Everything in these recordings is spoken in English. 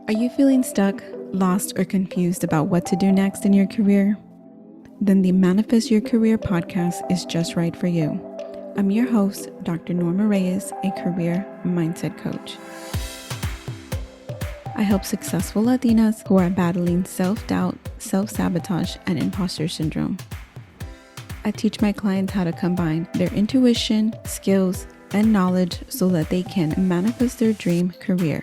Are you feeling stuck, lost, or confused about what to do next in your career? Then the Manifest Your Career podcast is just right for you. I'm your host, Dr. Norma Reyes, a career mindset coach. I help successful Latinas who are battling self-doubt, self-sabotage, and imposter syndrome. I teach my clients how to combine their intuition, skills, and knowledge so that they can manifest their dream career.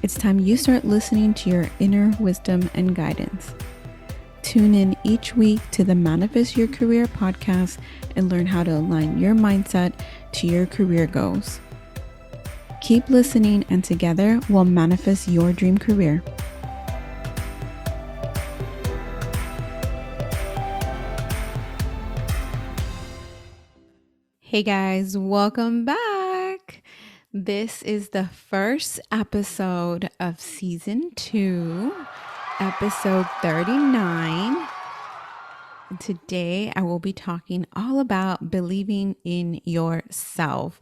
It's time you start listening to your inner wisdom and guidance. Tune in each week to the Manifest Your Career podcast and learn how to align your mindset to your career goals. Keep listening, and together we'll manifest your dream career. Hey guys, welcome back. This is the first episode of season 2, episode 39. Today I will be talking all about believing in yourself.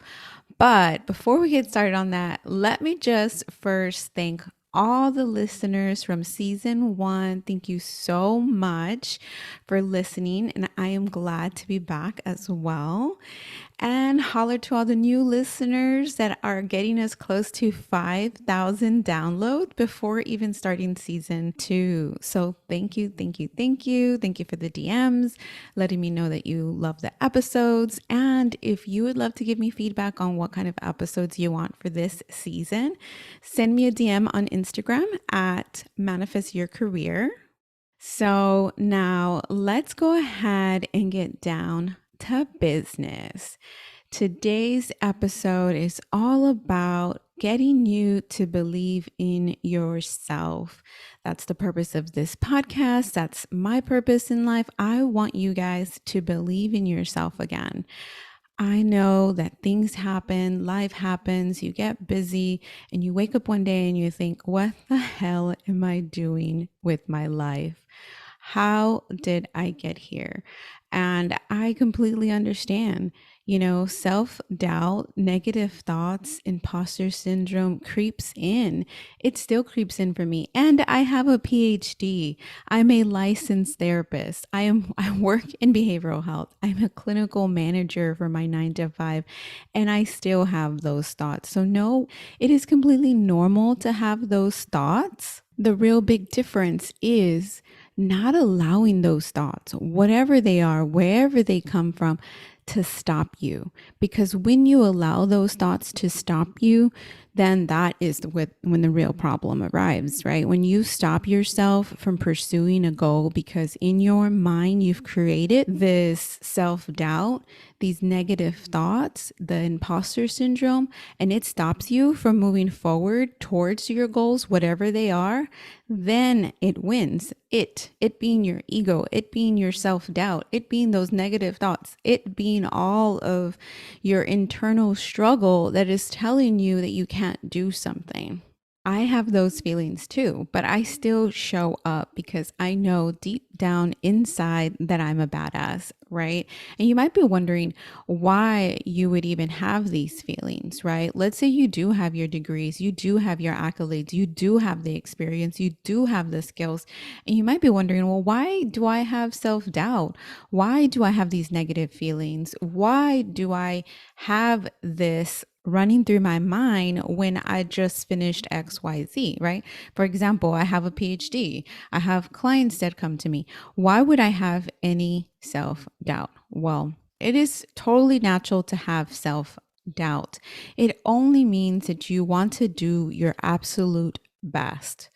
But before we get started on that, let me just first thank all the listeners from season 1. Thank you so much for listening, and I am glad to be back as well. And holler to all the new listeners that are getting us close to 5,000 downloads before even starting season 2. So thank you. Thank you for the DMs, letting me know that you love the episodes. And if you would love to give me feedback on what kind of episodes you want for this season, send me a DM on Instagram at Manifest Your Career. So now let's go ahead and get down to business. Today's episode is all about getting you to believe in yourself. That's the purpose of this podcast. That's my purpose in life. I want you guys to believe in yourself again. I know that things happen, life happens, you get busy, and you wake up one day and you think, what the hell am I doing with my life? How did I get here? And I completely understand, self-doubt, negative thoughts, imposter syndrome creeps in. It still creeps in for me. And I have a PhD. I'm a licensed therapist. I work in behavioral health. I'm a clinical manager for my 9-to-5, and I still have those thoughts. So no, it is completely normal to have those thoughts. The real big difference is not allowing those thoughts, whatever they are, wherever they come from, to stop you. Because when you allow those thoughts to stop you, then that is when the real problem arrives, right? When you stop yourself from pursuing a goal because in your mind you've created this self-doubt, these negative thoughts, the imposter syndrome, and it stops you from moving forward towards your goals, whatever they are, then it wins. It being your ego, it being your self-doubt, it being those negative thoughts, it being all of your internal struggle that is telling you that you can't do something. I have those feelings too, but I still show up because I know deep down inside that I'm a badass, right? And you might be wondering why you would even have these feelings, right? Let's say you do have your degrees, you do have your accolades, you do have the experience, you do have the skills. And you might be wondering, well, why do I have self-doubt? Why do I have these negative feelings? Why do I have this running through my mind when I just finished XYZ, right? For example, I have a PhD. I have clients that come to me. Why would I have any self-doubt? Well, it is totally natural to have self-doubt. It only means that you want to do your absolute best.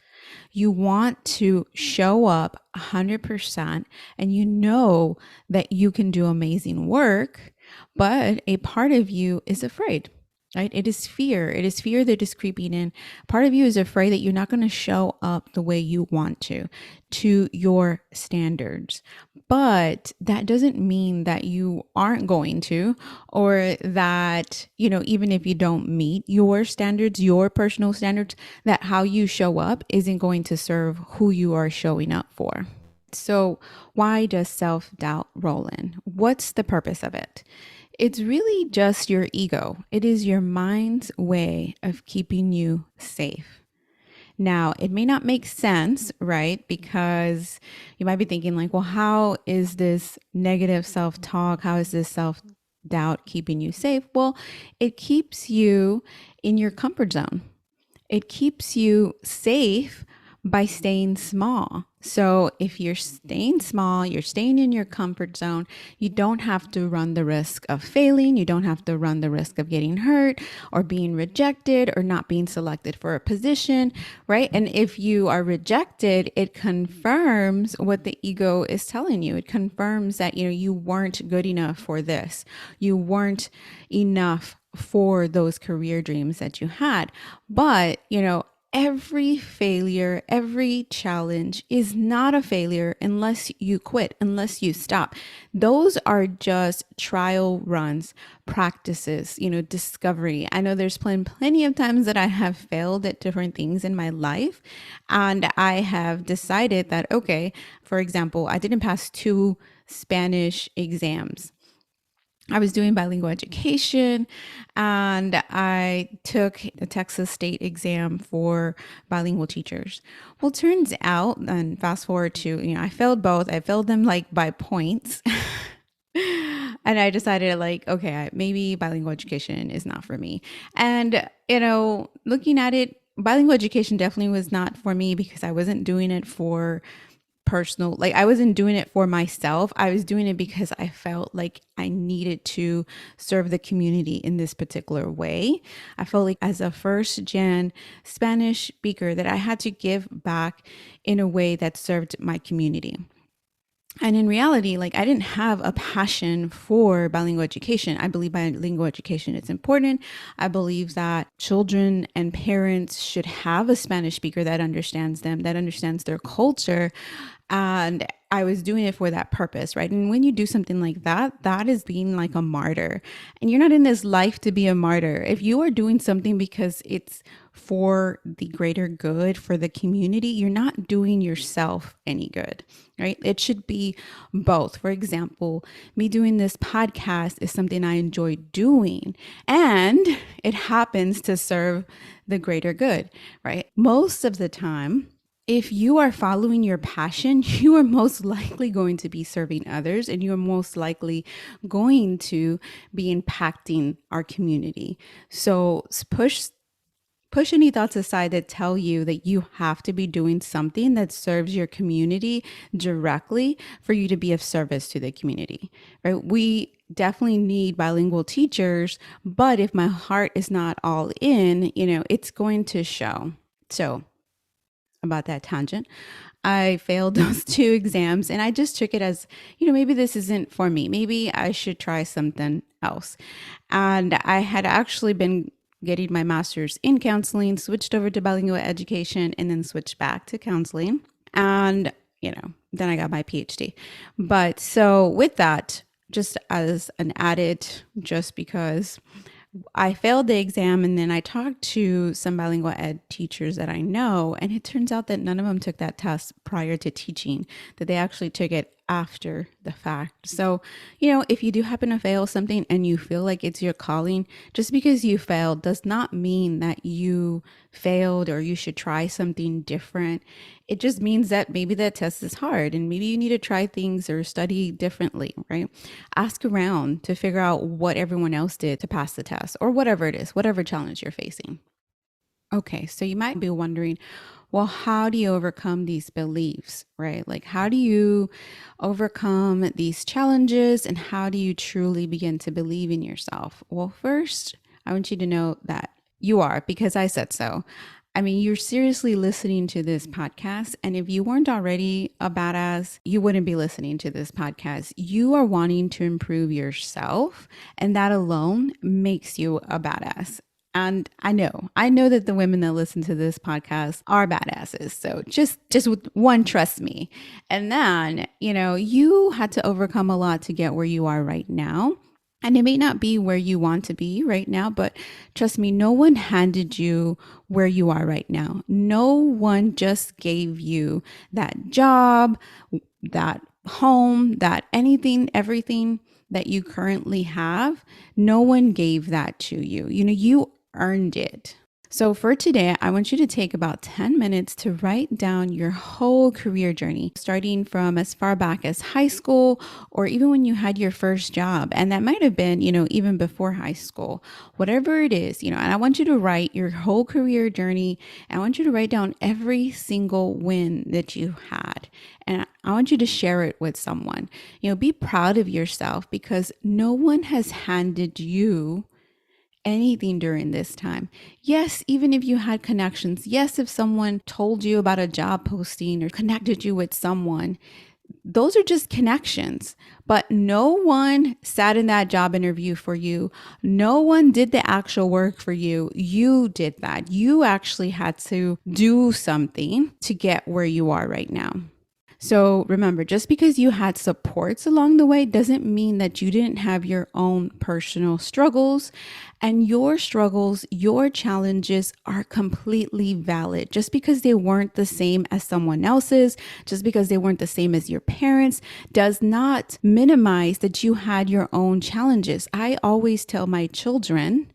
You want to show up 100%, and you know that you can do amazing work, but a part of you is afraid. Right? It is fear. It is fear that is creeping in. Part of you is afraid that you're not going to show up the way you want to your standards. But that doesn't mean that you aren't going to, or that, even if you don't meet your standards, your personal standards, that how you show up isn't going to serve who you are showing up for. So why does self-doubt roll in? What's the purpose of it? It's really just your ego. It is your mind's way of keeping you safe. Now, it may not make sense, right? Because you might be thinking, like, well, how is this negative self talk? How is this self doubt keeping you safe? Well, it keeps you in your comfort zone. It keeps you safe by staying small. So if you're staying small, you're staying in your comfort zone, you don't have to run the risk of failing. You don't have to run the risk of getting hurt or being rejected or not being selected for a position, right? And if you are rejected, it confirms what the ego is telling you. It confirms that, you weren't good enough for this. You weren't enough for those career dreams that you had. But, every failure, every challenge is not a failure unless you quit, unless you stop. Those are just trial runs, practices, discovery. I know there's plenty of times that I have failed at different things in my life. And I have decided that, okay, for example, I didn't pass 2 Spanish exams. I was doing bilingual education and I took a Texas state exam for bilingual teachers. Well, turns out, and fast forward to, I failed both. I failed them like by points. And I decided, like, okay, maybe bilingual education is not for me. And, looking at it, bilingual education definitely was not for me because I wasn't doing it for personal, like I wasn't doing it for myself. I was doing it because I felt like I needed to serve the community in this particular way. I felt like as a first gen Spanish speaker that I had to give back in a way that served my community. And in reality, like I didn't have a passion for bilingual education. I believe bilingual education is important. I believe that children and parents should have a Spanish speaker that understands them, that understands their culture. And I was doing it for that purpose, right? And when you do something like that, that is being like a martyr. And you're not in this life to be a martyr. If you are doing something because it's for the greater good, for the community, you're not doing yourself any good, right? It should be both. For example, me doing this podcast is something I enjoy doing, and it happens to serve the greater good, right? Most of the time, if you are following your passion, you are most likely going to be serving others and you are most likely going to be impacting our community. So push any thoughts aside that tell you that you have to be doing something that serves your community directly for you to be of service to the community, right? We definitely need bilingual teachers, but if my heart is not all in, it's going to show. So, about that tangent, I failed those 2 exams and I just took it as, maybe this isn't for me. Maybe I should try something else. And I had actually been getting my master's in counseling, switched over to bilingual education, and then switched back to counseling. And, then I got my PhD. But so with that, just as an added, just because I failed the exam, and then I talked to some bilingual ed teachers that I know, and it turns out that none of them took that test prior to teaching, that they actually took it after the fact. So, if you do happen to fail something and you feel like it's your calling, just because you failed does not mean that you failed or you should try something different. It just means that maybe that test is hard and maybe you need to try things or study differently, right? Ask around to figure out what everyone else did to pass the test or whatever it is, whatever challenge you're facing. Okay, so you might be wondering, well, how do you overcome these beliefs, right? Like, how do you overcome these challenges and how do you truly begin to believe in yourself? Well, first, I want you to know that you are, because I said so. I mean, you're seriously listening to this podcast. And if you weren't already a badass, you wouldn't be listening to this podcast. You are wanting to improve yourself, and that alone makes you a badass. And I know that the women that listen to this podcast are badasses. So just with one, trust me. And then, you had to overcome a lot to get where you are right now. And it may not be where you want to be right now, but trust me, no one handed you where you are right now. No one just gave you that job, that home, that anything, everything that you currently have. No one gave that to you. You earned it. So for today, I want you to take about 10 minutes to write down your whole career journey, starting from as far back as high school or even when you had your first job. And that might have been, even before high school, whatever it is, and I want you to write your whole career journey. I want you to write down every single win that you had. And I want you to share it with someone. Be proud of yourself because no one has handed you anything during this time. Yes, even if you had connections. Yes, if someone told you about a job posting or connected you with someone, those are just connections. But no one sat in that job interview for you. No one did the actual work for you. You did that. You actually had to do something to get where you are right now. So remember, just because you had supports along the way doesn't mean that you didn't have your own personal struggles. And your struggles, your challenges are completely valid. Just because they weren't the same as someone else's, just because they weren't the same as your parents, does not minimize that you had your own challenges. I always tell my children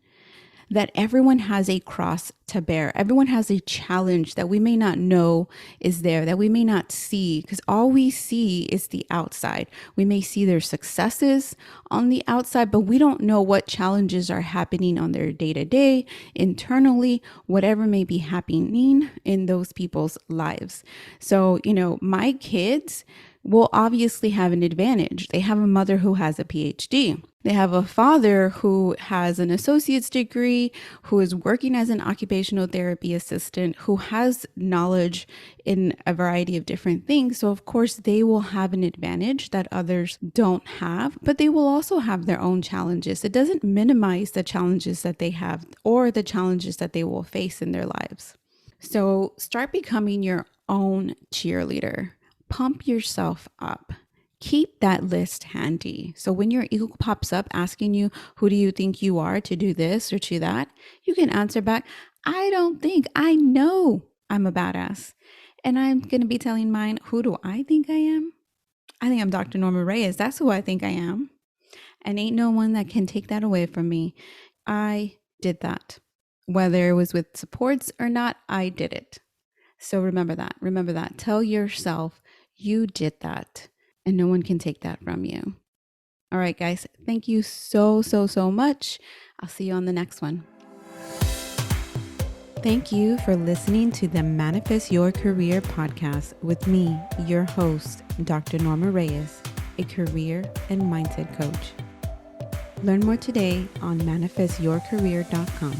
that everyone has a cross to bear. Everyone has a challenge that we may not know is there, that we may not see, because all we see is the outside. We may see their successes on the outside, but we don't know what challenges are happening on their day-to-day, internally, whatever may be happening in those people's lives. So, my kids will obviously have an advantage. They have a mother who has a PhD. They have a father who has an associate's degree, who is working as an occupational therapy assistant, who has knowledge in a variety of different things. So, of course, they will have an advantage that others don't have, but they will also have their own challenges. It doesn't minimize the challenges that they have or the challenges that they will face in their lives. So, start becoming your own cheerleader. Pump yourself up. Keep that list handy. So when your ego pops up asking you, who do you think you are to do this or to that? You can answer back, I don't think, I know I'm a badass. And I'm going to be telling mine, who do I think I am? I think I'm Dr. Norma Reyes. That's who I think I am. And ain't no one that can take that away from me. I did that. Whether it was with supports or not, I did it. So remember that. Remember that. Tell yourself you did that and no one can take that from you. All right, guys. Thank you so much. I'll see you on the next one. Thank you for listening to the Manifest Your Career podcast with me, your host, Dr. Norma Reyes, a career and mindset coach. Learn more today on manifestyourcareer.com.